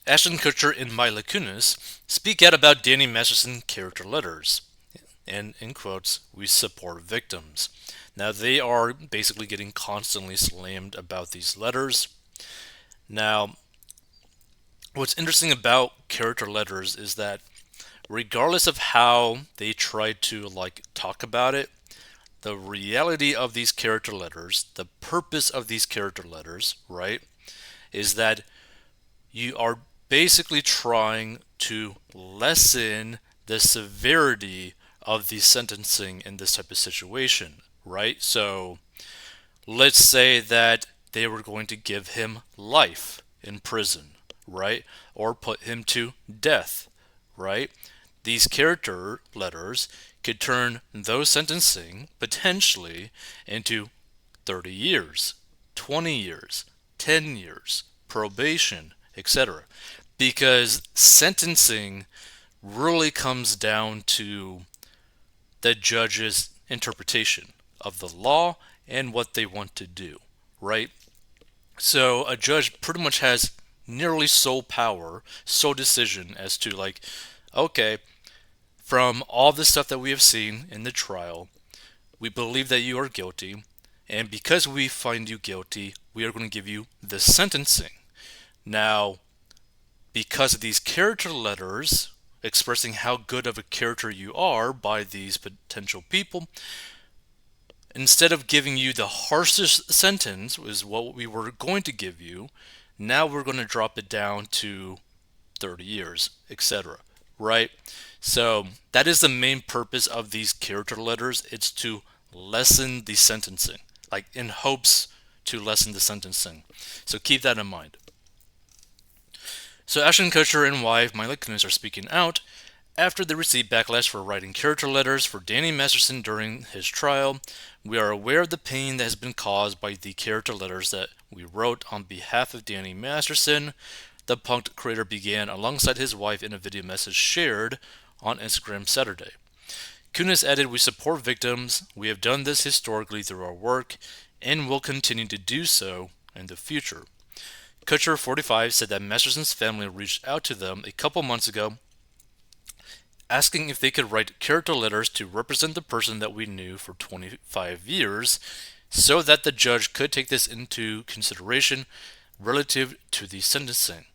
Ashton Kutcher and Mila Kunis speak out about Danny Masterson character letters. And in quotes, we support victims. Now they are basically getting constantly slammed about these letters. Now, what's interesting about character letters is that regardless of how they try to talk about it, the reality of these character letters, the purpose of these character letters, right, is that you are basically trying to lessen the severity of the sentencing in this type of situation, right? So let's say that they were going to give him life in prison, right? Or put him to death, right? These character letters could turn those sentencing potentially into 30 years, 20 years, 10 years, probation, etc. Because sentencing really comes down to the judge's interpretation of the law and what they want to do, right? So a judge pretty much has nearly sole power, sole decision as to okay, from all the stuff that we have seen in the trial, we believe that you are guilty, and because we find you guilty, we are going to give you the sentencing. Now, because of these character letters expressing how good of a character you are by these potential people, instead of giving you the harshest sentence, is what we were going to give you, now we're going to drop it down to 30 years, etc. Right? So that is the main purpose of these character letters. It's to lessen the sentencing, like in hopes to lessen the sentencing. So keep that in mind. So Ashton Kutcher and wife Mila Kunis are speaking out after they received backlash for writing character letters for Danny Masterson during his trial. We are aware of the pain that has been caused by the character letters that we wrote on behalf of Danny Masterson, the Punked creator began alongside his wife in a video message shared on Instagram Saturday. Kunis added, "We support victims. We have done this historically through our work and will continue to do so in the future." Kutcher, 45, said that Masterson's family reached out to them a couple months ago asking if they could write character letters to represent the person that we knew for 25 years so that the judge could take this into consideration relative to the sentencing.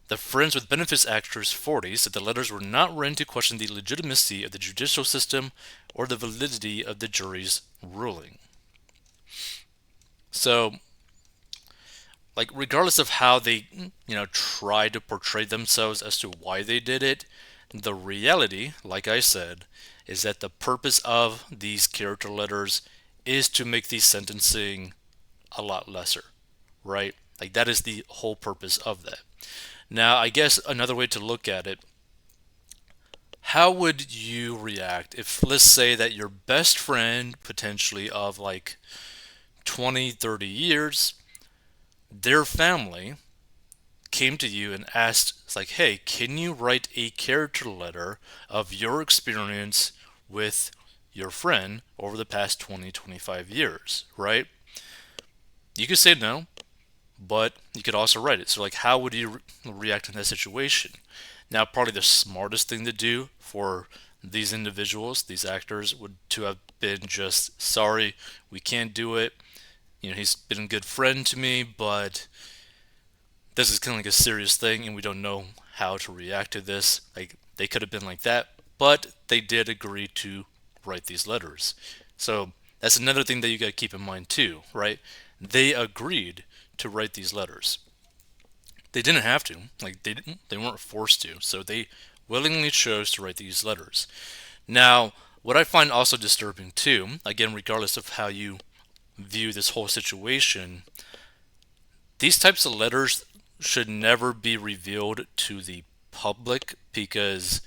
The Friends with Benefits actress 40 said the letters were not written to question the legitimacy of the judicial system or the validity of the jury's ruling. So, regardless of how they, try to portray themselves as to why they did it, the reality, like I said, is that the purpose of these character letters is to make the sentencing a lot lesser, right? Like that is the whole purpose of that. Now, I guess another way to look at it, how would you react if, let's say, that your best friend, potentially of 20, 30 years, their family came to you and asked, it's like, hey, can you write a character letter of your experience with your friend over the past 20, 25 years, right? You could say no, but you could also write it. So, how would you react in that situation? Now, probably the smartest thing to do for these individuals, these actors, would to have been just, sorry, we can't do it. He's been a good friend to me, but this is kind of like a serious thing, and we don't know how to react to this. Like, they could have been like that, but they did agree to write these letters. So, that's another thing that you got to keep in mind, too, right? They agreed to write these letters. They didn't have to, they weren't forced to, so they willingly chose to write these letters. Now, what I find also disturbing too, again, regardless of how you view this whole situation, these types of letters should never be revealed to the public because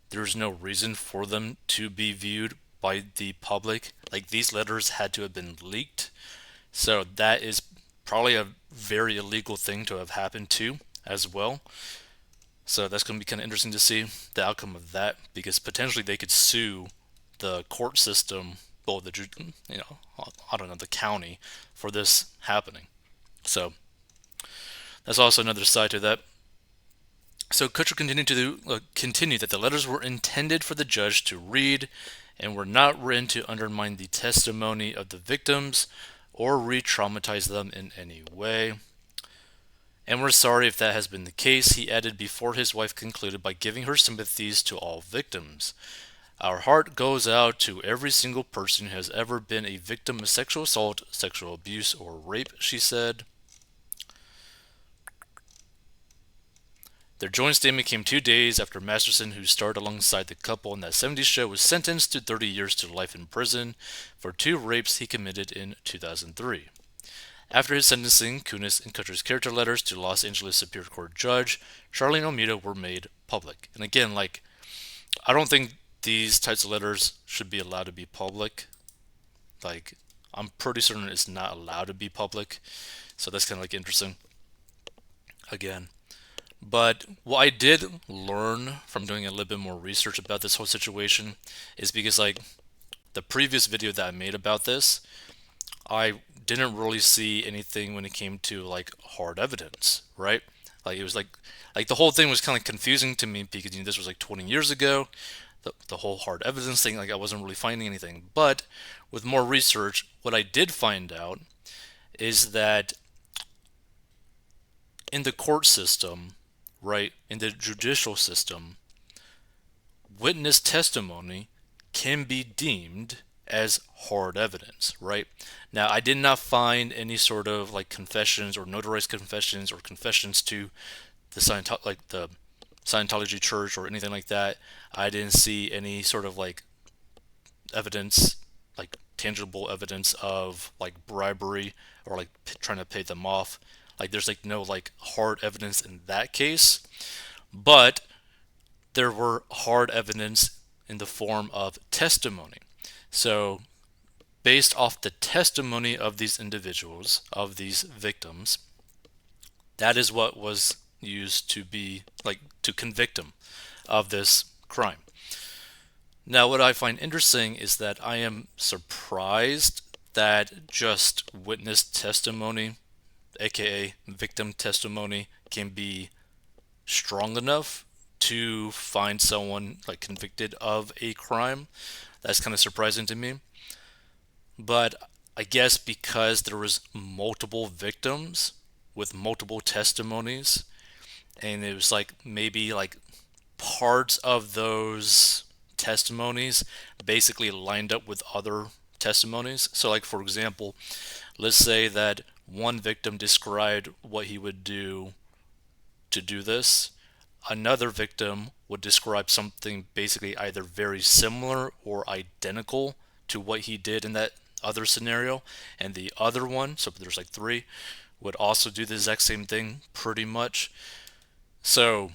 there's no reason for them to be viewed by the public. Like, these letters had to have been leaked, so that is probably a very illegal thing to have happened too, as well. So that's going to be kind of interesting to see the outcome of that because potentially they could sue the court system, or I don't know, the county for this happening. So that's also another side to that. So Kutcher continued that the letters were intended for the judge to read and were not written to undermine the testimony of the victims or re-traumatize them in any way. And we're sorry if that has been the case, he added before his wife concluded by giving her sympathies to all victims. Our heart goes out to every single person who has ever been a victim of sexual assault, sexual abuse, or rape, she said. Their joint statement came 2 days after Masterson, who starred alongside the couple in that '70s show, was sentenced to 30 years to life in prison for 2 rapes he committed in 2003. After his sentencing, Kunis and Kutcher's character letters to Los Angeles Superior Court Judge Charlene O'Meara were made public. And again, I don't think these types of letters should be allowed to be public. Like, I'm pretty certain it's not allowed to be public. So that's kind of interesting. Again. But what I did learn from doing a little bit more research about this whole situation is because, the previous video that I made about this, I didn't really see anything when it came to hard evidence, right? It was like the whole thing was kind of confusing to me because this was 20 years ago. The whole hard evidence thing, I wasn't really finding anything. But with more research, what I did find out is that in the court system, right, in the judicial system, witness testimony can be deemed as hard evidence, right? Now, I did not find any sort of confessions or notarized confessions or confessions to the Scientology church or anything like that. I didn't see any sort of evidence, tangible evidence of bribery or trying to pay them off. There's no hard evidence in that case, but there were hard evidence in the form of testimony. So, based off the testimony of these individuals, of these victims, that is what was used to be to convict them of this crime. Now, what I find interesting is that I am surprised that just witness testimony, aka victim testimony, can be strong enough to find someone convicted of a crime. That's kind of surprising to me. But I guess because there was multiple victims with multiple testimonies, and it was maybe parts of those testimonies basically lined up with other testimonies. So for example, let's say that one victim described what he would do to do this. Another victim would describe something basically either very similar or identical to what he did in that other scenario. And the other one, so there's three, would also do the exact same thing pretty much. So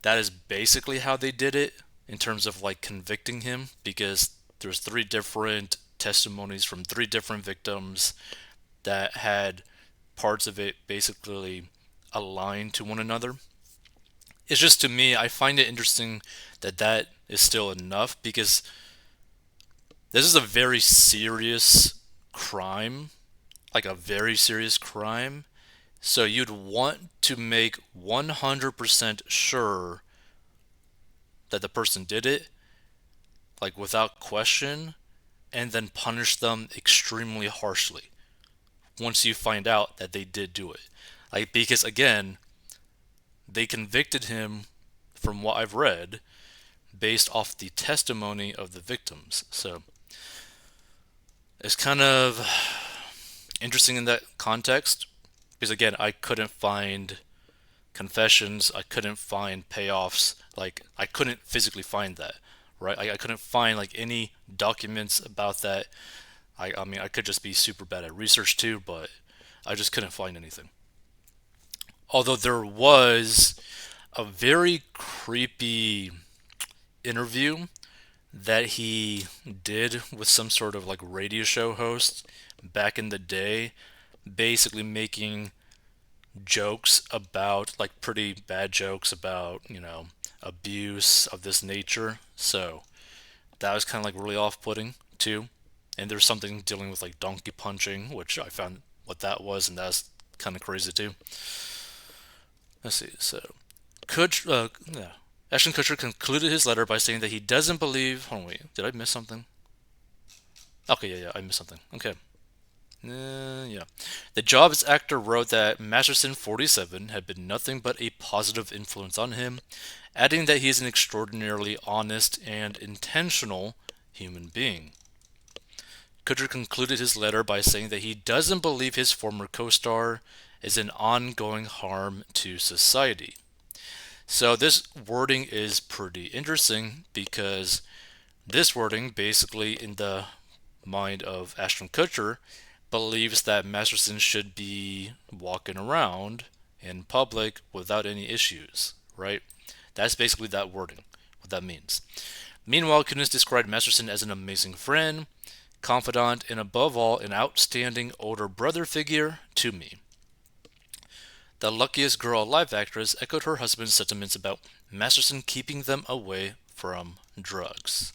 that is basically how they did it in terms of convicting him, because there's 3 different testimonies from 3 different victims that had parts of it basically aligned to one another. It's just, to me, I find it interesting that that is still enough, because this is a very serious crime, a very serious crime. So you'd want to make 100% sure that the person did it, without question, and then punish them extremely harshly once you find out that they did do it. Because again, they convicted him, from what I've read, based off the testimony of the victims. So it's kind of interesting in that context, because again, I couldn't find confessions, I couldn't find payoffs, I couldn't physically find that, right? I couldn't find any documents about that. I mean, I could just be super bad at research too, but I just couldn't find anything. Although there was a very creepy interview that he did with some sort of radio show host back in the day, basically making jokes about pretty bad jokes about abuse of this nature. So that was kind of really off-putting too. And there's something dealing with donkey punching, which I found what that was, and that's kind of crazy too. Let's see. So Yeah. Ashton Kutcher concluded his letter by saying that he doesn't believe. Hold on, wait. Did I miss something? Okay, yeah, I missed something. Okay. Yeah. The Jobs actor wrote that Masterson, 47, had been nothing but a positive influence on him, adding that he is an extraordinarily honest and intentional human being. Kutcher concluded his letter by saying that he doesn't believe his former co star is an ongoing harm to society. So, this wording is pretty interesting because this wording, basically, in the mind of Ashton Kutcher, believes that Masterson should be walking around in public without any issues, right? That's basically that wording, what that means. Meanwhile, Kunis described Masterson as an amazing friend, confidant, and above all, an outstanding older brother figure to me. The luckiest girl alive actress echoed her husband's sentiments about Masterson keeping them away from drugs.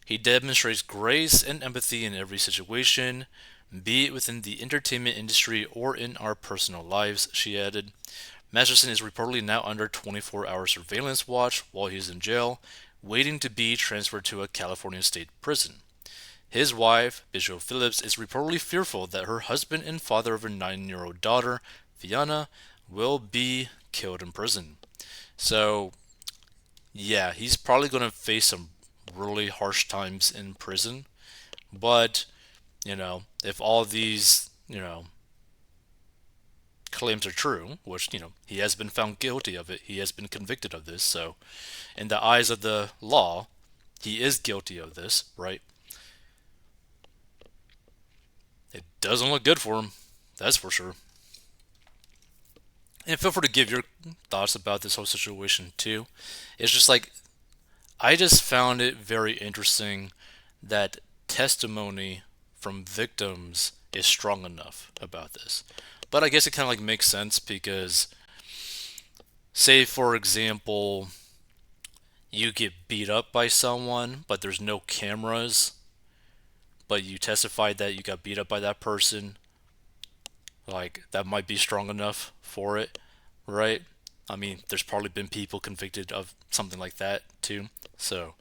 He demonstrates grace and empathy in every situation, be it within the entertainment industry or in our personal lives, she added. Masterson is reportedly now under 24-hour surveillance watch while he is in jail, waiting to be transferred to a California state prison. His wife, Bishop Phillips, is reportedly fearful that her husband and father of a 9-year-old daughter, Fiona, will be killed in prison. So, yeah, he's probably going to face some really harsh times in prison. But, if all these, claims are true, which, he has been found guilty of it, he has been convicted of this, so in the eyes of the law, he is guilty of this, right? It doesn't look good for him, that's for sure. And feel free to give your thoughts about this whole situation too. It's just like, I just found it very interesting that testimony from victims is strong enough about this. But I guess it kind of like makes sense because, say for example, you get beat up by someone, but there's no cameras, but you testified that you got beat up by that person, like that might be strong enough for it, right? I mean, there's probably been people convicted of something like that too. So,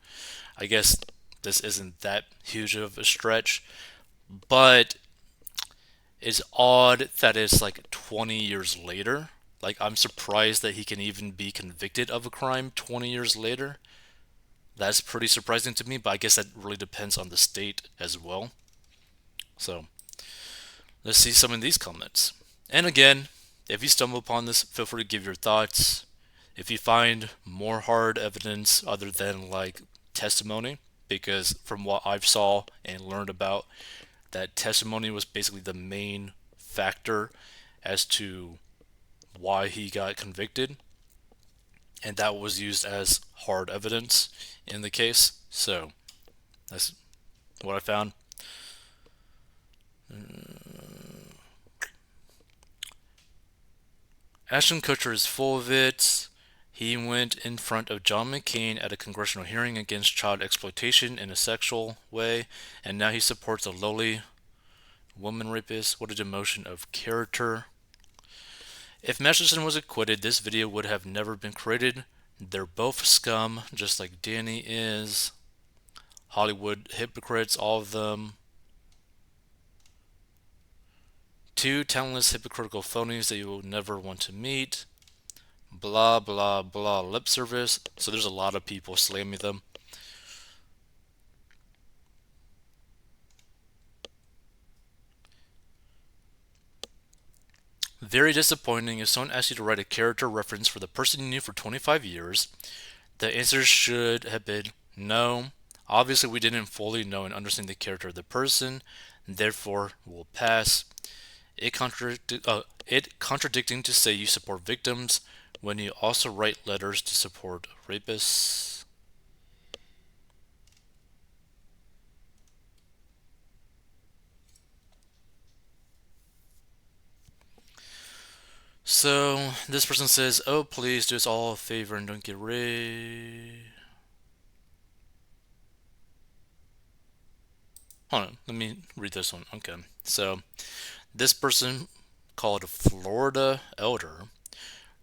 I guess this isn't that huge of a stretch, but it's odd that it's like 20 years later. Like, I'm surprised that he can even be convicted of a crime 20 years later. That's pretty surprising to me, but I guess that really depends on the state as well. So, let's see some of these comments. And again, if you stumble upon this, feel free to give your thoughts. If you find more hard evidence other than like testimony, because from what I've saw and learned about, that testimony was basically the main factor as to why he got convicted, and that was used as hard evidence in the case. So that's what I found. Ashton Kutcher is full of it. He went in front of John McCain at a congressional hearing against child exploitation in a sexual way, and now he supports a lowly woman rapist. What a demotion of character. If Masterson was acquitted, this video would have never been created. They're both scum, just like Danny is. Hollywood hypocrites, all of them. Two talentless hypocritical phonies that you will never want to meet. Blah, blah, blah, lip service. So there's a lot of people slamming them. Very disappointing. If someone asks you to write a character reference for the person you knew for 25 years, the answer should have been no. Obviously, we didn't fully know and understand the character of the person, therefore, we'll pass. It contradicting to say you support victims when you also write letters to support rapists. So this person says, "Oh, please do us all a favor and don't get raped." Hold on, let me read this one. Okay, so this person called Florida Elder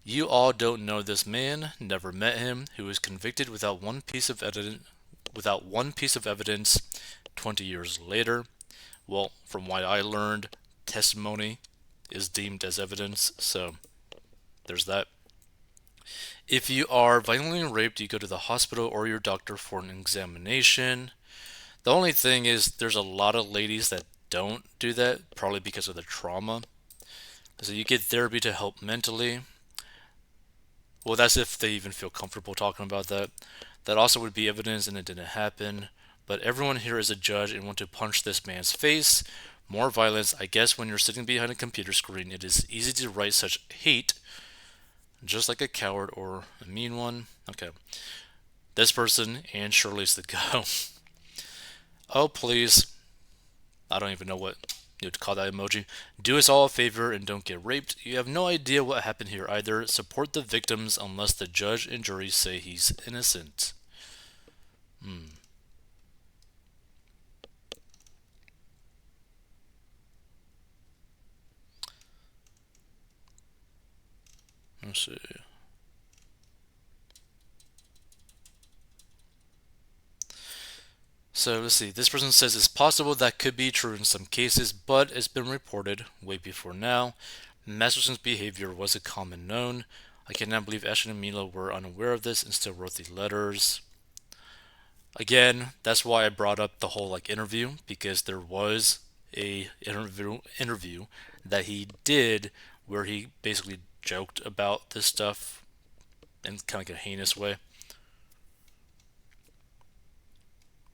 You all don't know this man, never met him, who was convicted without one piece of evidence 20 years later. Well, from what I learned, testimony is deemed as evidence, so there's that. If you are violently raped, you go to the hospital or your doctor for an examination. The only thing is, there's a lot of ladies that don't do that, probably because of the trauma. So you get therapy to help mentally. Well, that's if they even feel comfortable talking about that. That also would be evidence and it didn't happen. But everyone here is a judge and want to punch this man's face. More violence. I guess when you're sitting behind a computer screen, it is easy to write such hate, just like a coward or a mean one. Okay. This person and Shirley's the go. Oh, please. I don't even know what you'd call that emoji. Do us all a favor and don't get raped. You have no idea what happened here either. Support the victims unless the judge and jury say he's innocent. Let's see. So let's see. This person says it's possible that could be true in some cases, but it's been reported way before now. Masterson's behavior was a common known. I cannot believe Ashton and Mila were unaware of this and still wrote the letters. Again, that's why I brought up the whole interview, because there was a interview that he did where he basically joked about this stuff in kind of like a heinous way.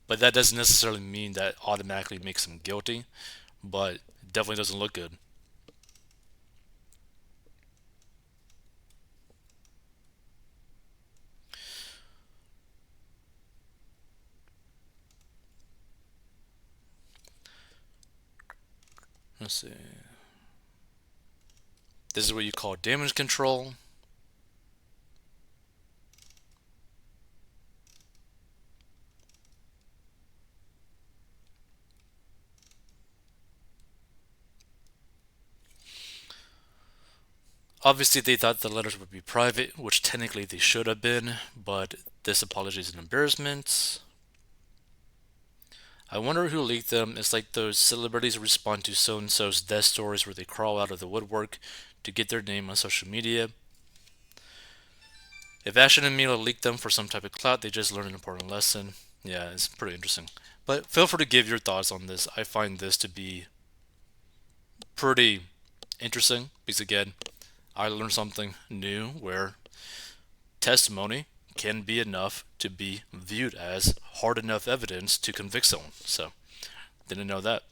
But that doesn't necessarily mean that automatically makes him guilty, but it definitely doesn't look good. Let's see. This is what you call damage control. Obviously, they thought the letters would be private, which technically they should have been, but this apology is an embarrassment. I wonder who leaked them. It's like those celebrities respond to so and so's death stories where they crawl out of the woodwork to get their name on social media. If Ashton and Mila leaked them for some type of clout, they just learned an important lesson. Yeah, it's pretty interesting. But feel free to give your thoughts on this. I find this to be pretty interesting because, again, I learned something new where testimony can be enough to be viewed as hard enough evidence to convict someone. So, didn't know that.